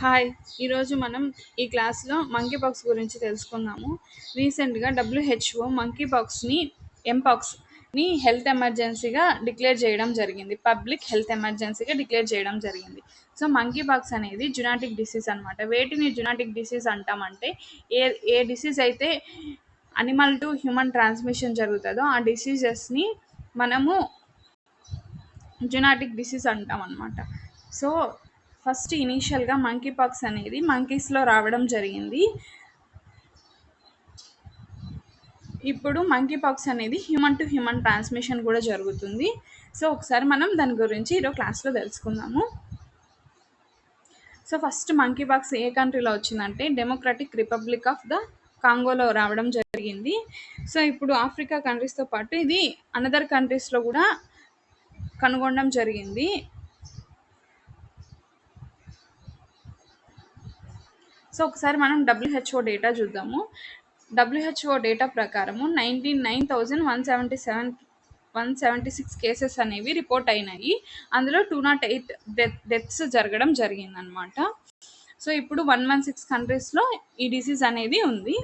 Hi! ఈరోజు మనం ఈ క్లాస్‌లో మంకీ పాక్స్ గురించి తెలుసుకుందాము. రీసెంట్‌గా డబ్ల్యూహెచ్ఓ మంకీ పాక్స్‌ని ఎంపాక్స్‌ని హెల్త్ ఎమర్జెన్సీగా డిక్లేర్ చేయడం జరిగింది. పబ్లిక్ హెల్త్ ఎమర్జెన్సీగా డిక్లేర్ చేయడం జరిగింది. సో, మంకీ పాక్స్ అనేది జునాటిక్ డిసీజ్ అనమాట. వేటిని జునాటిక్ డిసీజ్ అంటామంటే ఏ ఏ డిసీజ్ అయితే అనిమల్ టు హ్యూమన్ ట్రాన్స్మిషన్ జరుగుతుందో ఆ డిసీజెస్‌ని మనము జునాటిక్ డిసీజ్ అంటామన్నమాట. సో, ఫస్ట్ ఇనీషియల్‌గా మంకీ పాక్స్ అనేది మంకీస్‌లో రావడం జరిగింది. ఇప్పుడు మంకీ పాక్స్ అనేది హ్యూమన్ టు హ్యూమన్ ట్రాన్స్మిషన్ కూడా జరుగుతుంది. సో, ఒకసారి మనం దాని గురించి ఈరోజు క్లాస్‌లో తెలుసుకుందాము. సో, ఫస్ట్ మంకీ పాక్స్ ఏ కంట్రీలో వచ్చిందంటే డెమోక్రటిక్ రిపబ్లిక్ ఆఫ్ ద కాంగోలో రావడం జరిగింది. సో, ఇప్పుడు ఆఫ్రికా కంట్రీస్‌తో పాటు ఇది అనదర్ కంట్రీస్‌లో కూడా కనుగొనడం జరిగింది. సో, ఒకసారి మనం డబ్ల్యూహెచ్ఓ డేటా చూద్దాము. డబ్ల్యూహెచ్ఓ డేటా ప్రకారము 176 కేసెస్ అనేవి రిపోర్ట్ అయినాయి. అందులో 208 డెత్స్ జరగడం జరిగిందనమాట. సో, ఇప్పుడు 116 కంట్రీస్‌లో ఈ డిసీజ్ అనేది ఉంది.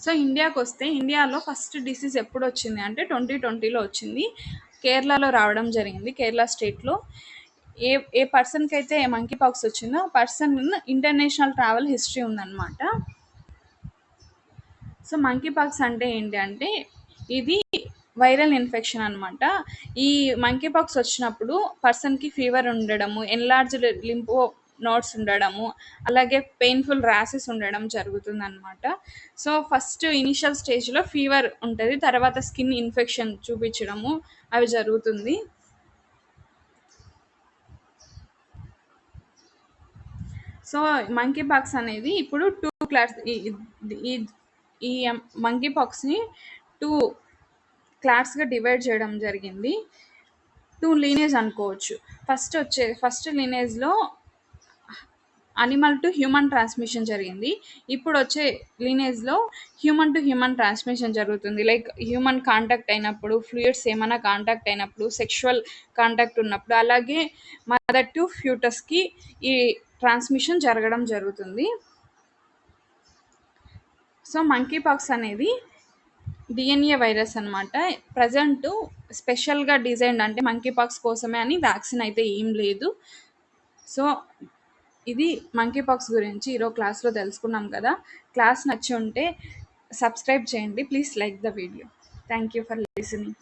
సో, ఇండియాకి వస్తే ఇండియాలో ఫస్ట్ డిసీజ్ ఎప్పుడు వచ్చింది అంటే 2020లో వచ్చింది. కేరళలో రావడం జరిగింది. కేరళ స్టేట్లో ఏ ఏ పర్సన్కి అయితే మంకీ పాక్స్ వచ్చిందో ఆ పర్సన్ ఇంటర్నేషనల్ ట్రావెల్ హిస్టరీ ఉందన్నమాట. సో, మంకీ పాక్స్ అంటే ఏంటి అంటే ఇది వైరల్ ఇన్ఫెక్షన్ అనమాట. ఈ మంకీ పాక్స్ వచ్చినప్పుడు పర్సన్కి ఫీవర్ ఉండడము, ఎన్లార్జ్డ్ లింఫో నోడ్స్ ఉండడము, అలాగే పెయిన్ఫుల్ ర్యాషెస్ ఉండడం జరుగుతుందన్నమాట. సో, ఫస్ట్ ఇనిషియల్ స్టేజ్లో ఫీవర్ ఉంటుంది, తర్వాత స్కిన్ ఇన్ఫెక్షన్ చూపించడము అవి జరుగుతుంది. సో, మంకీ పాక్స్ అనేది ఇప్పుడు 2 క్లాస్ ఈ మంకీ పాక్స్ని 2 క్లాస్‌గా డివైడ్ చేయడం జరిగింది. 2 లీనేజ్ అనుకోవచ్చు. ఫస్ట్ లీనేజ్‌లో అనిమల్ టు హ్యూమన్ ట్రాన్స్మిషన్ జరిగింది. ఇప్పుడు వచ్చే లీనేజ్‌లో హ్యూమన్ టు హ్యూమన్ ట్రాన్స్మిషన్ జరుగుతుంది. లైక్ హ్యూమన్ కాంటాక్ట్ అయినప్పుడు, ఫ్లూయిడ్స్ ఏమైనా కాంటాక్ట్ అయినప్పుడు, సెక్షువల్ కాంటాక్ట్ ఉన్నప్పుడు, అలాగే మదర్ టు ఫ్యూటస్‌కి ఈ ట్రాన్స్మిషన్ జరగడం జరుగుతుంది. సో, మంకీ పాక్స్ అనేది డిఎన్ఏ వైరస్ అనమాట. ప్రజెంట్ స్పెషల్‌గా డిజైన్డ్ అంటే మంకీ పాక్స్ కోసమే అని వ్యాక్సిన్ అయితే ఏం లేదు. సో, ఇది మంకీ పాక్స్ గురించి ఈరోజు క్లాస్‌లో తెలుసుకున్నాం కదా. క్లాస్ నచ్చి ఉంటే సబ్స్క్రైబ్ చేయండి. Please like the video. Thank you for listening.